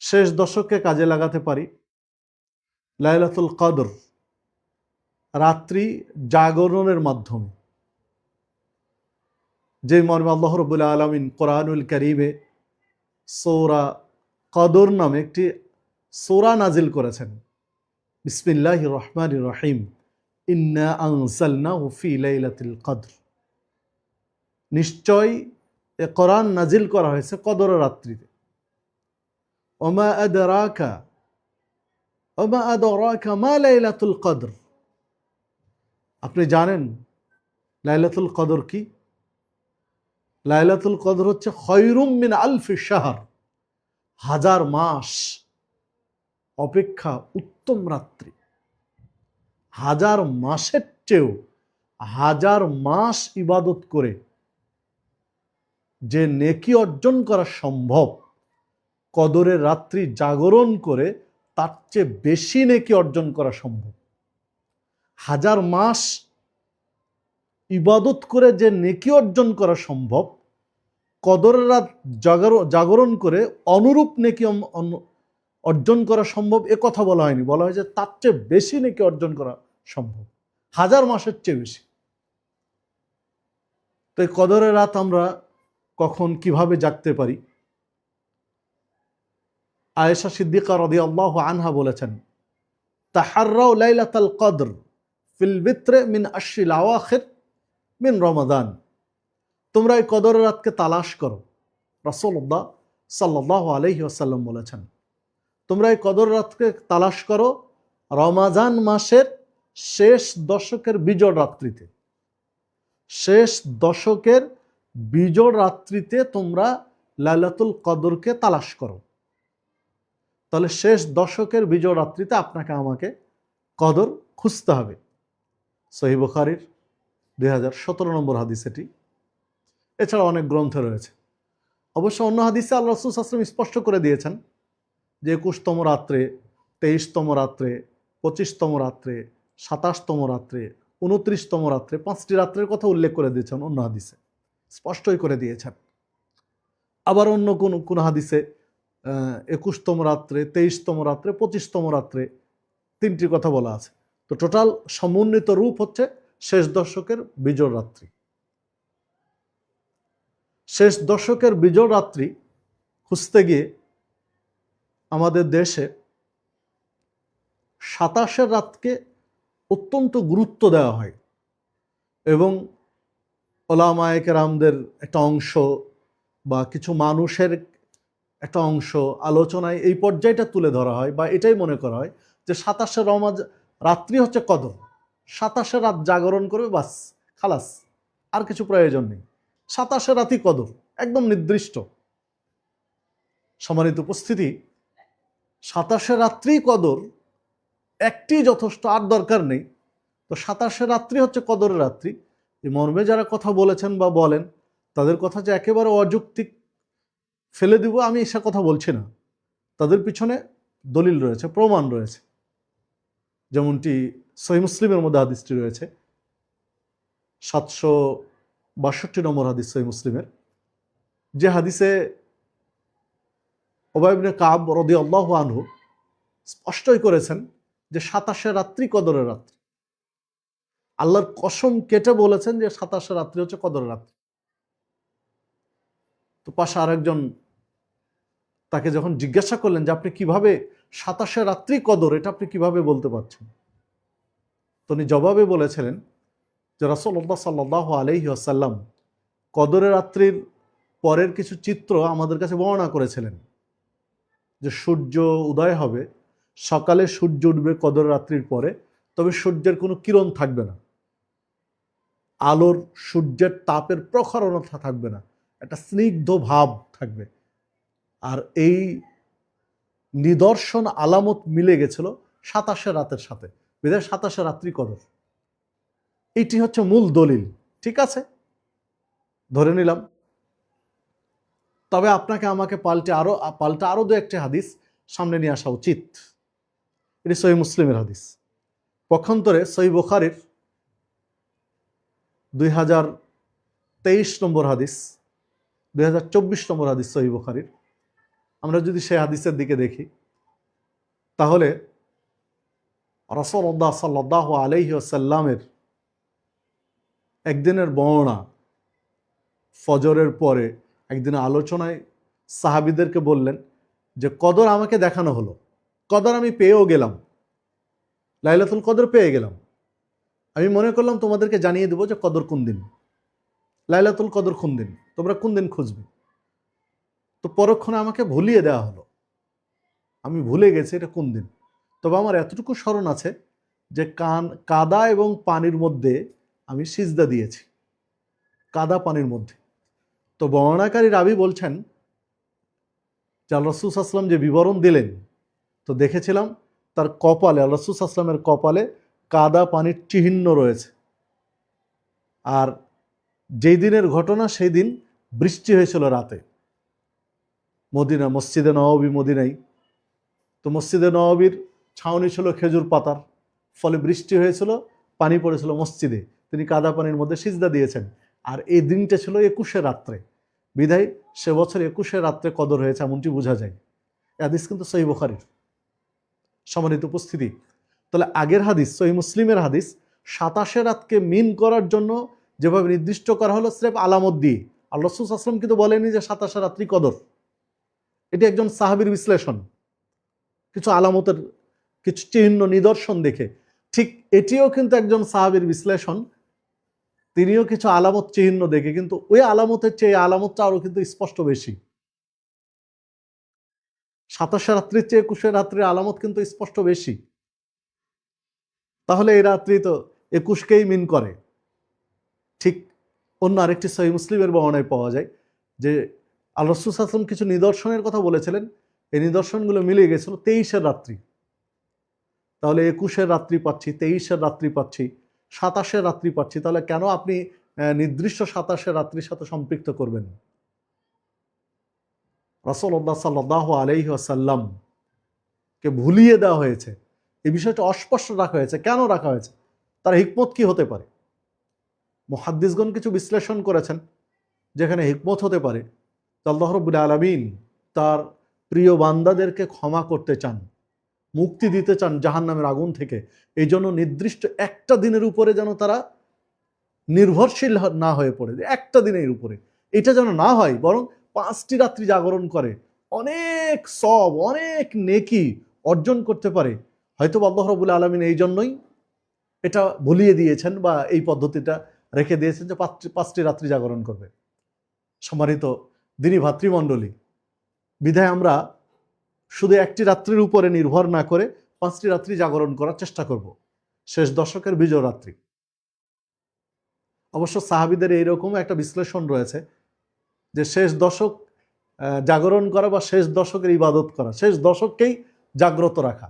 শেষ দশককে কাজে লাগাতে পারি। লাইলাতুল কদর, রাত্রি জাগরণের মাধ্যমে, যে মর্মে আল্লাহ রাব্বুল আলামিন কোরআনুল কারীমে সূরা কদর নামে একটি সূরা নাজিল করেছেন। বিসমিল্লাহির রহমানির রহিম, ইন্না আনজালনাহু ফি লাইলাতিল কদর। নিশ্চয় এ কোরআন নাজিল করা হয়েছে কদরের রাত্রিতে। ওমা আদরাকা মা লাইলাতুল কদর। আপনি জানেন লাইলাতুল কদর কি? লাইলাতুল কদর হচ্ছে খয়রুম মিন আলফি শাহর, হাজার মাস অপেক্ষা উত্তম রাত্রি। হাজার মাসের চেয়েও হাজার মাস ইবাদত করে যে নেকি অর্জন করা সম্ভব, কদরের রাত্রি জাগরণ করে তার চেয়ে বেশি নেকি অর্জন করা সম্ভব। হাজার মাস ইবাদত করে যে নেকি অর্জন করা সম্ভব, কদরের রাত জাগরণ করে অনুরূপ নেকি অর্জন করা সম্ভব, এ কথা বলা হয়নি। বলা হয়েছে তার চেয়ে বেশি নেকি অর্জন করা সম্ভব, হাজার মাসের চেয়ে বেশি। তো এই কদরের রাত আমরা কখন কিভাবে জাগতে পারি? আয়েশা সিদ্দিকা রাদিয়াল্লাহু আনহা বলেছেন, তাহাররাউ লাইলাতাল কদর ফিল বিত্রে মিন আশরিল আওয়াখির মিন রমাদান। তোমরা এই কদরের রাতকে তালাশ করো। রাসূলুল্লাহ সাল্লাল্লাহু আলাইহি ওয়াসাল্লাম বলেছেন, তোমরা এই কদরের রাতকে তালাশ করো রমাজান মাসের শেষ দশকের বিজোড় রাত্রিতে। শেষ দশকের বিজোড় রাত্রিতে তোমরা লাইলাতুল কদরকে তালাশ করো। তাহলে শেষ দশকের বিজোড় রাত্রিতে আপনাকে আমাকে কদর খুঁজতে হবে। সহিহ বুখারীর 2017 নম্বর হাদিস এটি। এছাড়া অনেক গ্রন্থ রয়েছে। অবশ্য অন্য হাদিসে আল্লাহ রাসূল সাল্লাল্লাহু আলাইহি ওয়াসাল্লাম স্পষ্ট করে দিয়েছেন যে 21তম রাত্রে, 23তম রাত্রে, 25তম রাত্রে, 27তম রাত্রে, 29তম রাত্রে, 5টি রাত্রের কথা উল্লেখ করে দিয়েছেন অন্য হাদিসে, স্পষ্টই করে দিয়েছেন। আবার অন্য কোন হাদিসে 21তম রাত্রে, 23তম রাত্রে, 25তম রাত্রে 3টির কথা বলা আছে। তো টোটাল সমন্বিত রূপ হচ্ছে শেষ দশকের বিজোড় রাত্রি। শেষ দশকের বিজোড় রাত্রি খুঁজতে গিয়ে আমাদের দেশে 27-এর রাতকে অত্যন্ত গুরুত্ব দেওয়া হয় এবং ওলামায়ে কেরামদের একটা অংশ বা কিছু মানুষের একটা অংশ আলোচনায় এই পর্যায়টা তুলে ধরা হয় বা এটাই মনে করা হয় যে 27-এর রাত্রি হচ্ছে কদর। 27-এর রাত জাগরণ করবে, বাস, খালাস, আর কিছু প্রয়োজন নেই। 27-এর রাতই কদর, একদম নির্দিষ্ট। সম্মানিত উপস্থিতি, 27-এর রাত্রি কদর, একটি যথেষ্ট, আর দরকার নেই। তো 27-এর রাত্রি হচ্ছে কদরের রাত্রি। এই মর্মে যারা কথা বলেছেন বা বলেন, তাদের কথা যে একেবারে অযৌক্তিক ফেলে দিব আমি সে কথা বলছি না। তাদের পিছনে দলিল রয়েছে, প্রমাণ রয়েছে। যেমনটি সহিহ মুসলিমের মধ্যে হাদিসটি রয়েছে, 762 নম্বর হাদিস সহিহ মুসলিমের, যে হাদিসে উবাই ইবনে কাব রাদিয়াল্লাহু আনহু স্পষ্টই করেছেন যে 27-এর রাত্রি কদরের রাত্রি। আল্লাহর কসম কেটে বলেছেন যে 27-এর রাত্রি হচ্ছে কদরের রাত্রি। তো পাশে আরেকজন তাকে যখন জিজ্ঞাসা করলেন যে আপনি কিভাবে 27-এর রাত্রি কদর, এটা আপনি কিভাবে বলতে পারছেন? তিনি জবাবে বলেছিলেন যে রাসূলুল্লাহ সাল্লাল্লাহু আলাইহি ওয়াসাল্লাম কদরের রাত্রির পরের কিছু চিত্র আমাদের কাছে বর্ণনা করেছিলেন, যে সূর্য উদয় হবে, সকালে সূর্য উঠবে কদরের রাত্রির পরে, তবে সূর্যের কোনো কিরণ থাকবে না, আলোর সূর্যের তাপের প্রখরণতা থাকবে না, একটা স্নিগ্ধ ভাব থাকবে। আর এই নিদর্শন আলামত মিলে গেছিল 27-এর রাতের সাথে, বিধায় 27-এর রাত্রি কদর। এইটি হচ্ছে মূল দলিল। ঠিক আছে, ধরে নিলাম। তবে আপনাকে আমাকে পাল্টা আরো দু একটি হাদিস সামনে নিয়ে আসা উচিত। এটি সহিহ মুসলিমের হাদিস। পক্ষান্তরে সহিহ বুখারীর 2023 নম্বর হাদিস, 2024 নম্বর হাদিস সহিহ বুখারীর, আমরা যদি সেই হাদিসের দিকে দেখি তাহলে রাসূলুল্লাহ সাল্লাল্লাহু আলাইহি ওয়াসাল্লামের একদিনের বর্ণনা, ফজরের পরে একদিন আলোচনায় সাহাবীদেরকে বললেন যে কদর আমাকে দেখানো হলো, কদর আমি পেয়েও গেলাম, লাইলাতুল কদর পেয়ে গেলাম। আমি মনে করলাম তোমাদেরকে জানিয়ে দেবো যে কদর কোন দিন, লাইলাতুল কদর কোন দিন, তোমরা কোন দিন খুঁজবে। তো পরক্ষণে আমাকে ভুলিয়ে দেওয়া হলো, আমি ভুলে গেছি এটা কোন দিন। তবে আমার এতটুকু স্মরণ আছে যে কাদা এবং পানির মধ্যে আমি সিজদা দিয়েছি, কাদা পানির মধ্যে। তো বর্ণনাকারী রাবী বলছেন যে আল্লাহ রাসূল সাল্লাল্লাহু আলাইহি ওয়াসাল্লাম যে বিবরণ দিলেন, তো দেখেছিলাম তার কপালে, আল্লাহ রাসূল সাল্লাল্লাহু আলাইহি ওয়াসাল্লামের কপালে কাদা পানির চিহ্ন রয়েছে। আর যেই দিনের ঘটনা সেই দিন বৃষ্টি হয়েছিল রাতে মদিনা, মসজিদে নববী মদিনায়। তো মসজিদে নববীর ছাউনি ছিল খেজুর পাতার, ফলে বৃষ্টি হয়েছিল, পানি পড়েছিল মসজিদে, তিনি কাদা পানির মধ্যে সিজদা দিয়েছেন। আর এই দিনটা ছিল 21শে রাত্রে, বিধায় সে বছর 21শে রাত্রে কদর হয়েছে এমনটি বোঝা যায়। এই হাদিস কিন্তু সহিহ বুখারীর। সম্মানিত উপস্থিতি, তাহলে আগের হাদিস সহিহ মুসলিমের হাদিস 27শে রাতকে মিন করার জন্য যেভাবে নির্দিষ্ট করা হলো স্রেফ আলামত দিয়ে, আল্লাহ রাসূল সাল্লাল্লাহু আলাইহি ওয়াসাল্লাম কিন্তু বলেনি যে 27শে রাত্রি কদর। এটি একজন সাহাবীর বিশ্লেষণ, কিছু আলামতের কিছু চিহ্ন নিদর্শন দেখে। ঠিক এটিও কিন্তু একজন সাহাবীর বিশ্লেষণ, তিনিও কিছু আলামত চিহ্ন দেখে, কিন্তু ওই আলামতের চেয়ে আলামতটা আরো কিন্তু স্পষ্ট বেশি। 27শে রাত্রির চেয়ে 21শে রাত্রির আলামত কিন্তু স্পষ্ট বেশি। তাহলে এই রাত্রি তো 21কেই মিন করে। ঠিক অন্য আরেকটি সহিহ মুসলিমের বর্ণনায় পাওয়া যায় যে আল্লাহ রাসূল সাল্লাল্লাহু আলাইহি ওয়াসাল্লাম কিছু নিদর্শনের কথা বলেছিলেন, এই নিদর্শনগুলো মিলে গেছিল 23শের রাত্রি। তাহলে 21শের রাত্রি পাচ্ছি, 23শের রাত্রি পাচ্ছি, 27শের রাত্রি পাচ্ছি। তাহলে কেন আপনি নির্দিষ্ট 27শের রাত্রির সাথে সম্পৃক্ত করবেন? রাসূলুল্লাহ সাল্লাল্লাহু আলাইহি ওয়াসাল্লাম কে ভুলিয়ে দেওয়া হয়েছে, এই বিষয়টা অস্পষ্ট রাখা হয়েছে। কেন রাখা হয়েছে? তার হিকমত কি হতে পারে? মুহাদ্দিসগণ কিছু বিশ্লেষণ করেছেন যেখানে হিকমত হতে পারে আল্লাহ রাব্বুল আলামিন তার প্রিয় বান্দাদেরকে ক্ষমা করতে চান, মুক্তি দিতে চান জাহান্নামের আগুন থেকে। এই জন্য নির্দিষ্ট একটা দিনের উপরে যেন তারা নির্ভরশীল না হয়ে পড়ে, একটা দিনের উপরে এটা যেন না হয়, বরং 5টি রাত্রি জাগরণ করে অনেক সব, অনেক নেকি অর্জন করতে পারে। হয়তো আল্লাহ রাব্বুল আলামিন এই জন্যই এটা ভুলিয়ে দিয়েছেন বা এই পদ্ধতিটা রেখে দিয়েছেন যে 5টি রাত্রি জাগরণ করবে। সম্মানিত দিনী ভাতৃমণ্ডলী, বিধায় আমরা শুধু একটি রাত্রির উপরে নির্ভর না করে 5টি রাত্রি জাগরণ করার চেষ্টা করব। শেষ দশকের বিজয় রাত্রি। অবশ্য সাহাবীদের এইরকম একটা বিশ্লেষণ রয়েছে যে শেষ দশক জাগরণ করা বা শেষ দশকের ইবাদত করা, শেষ দশককেই জাগ্রত রাখা।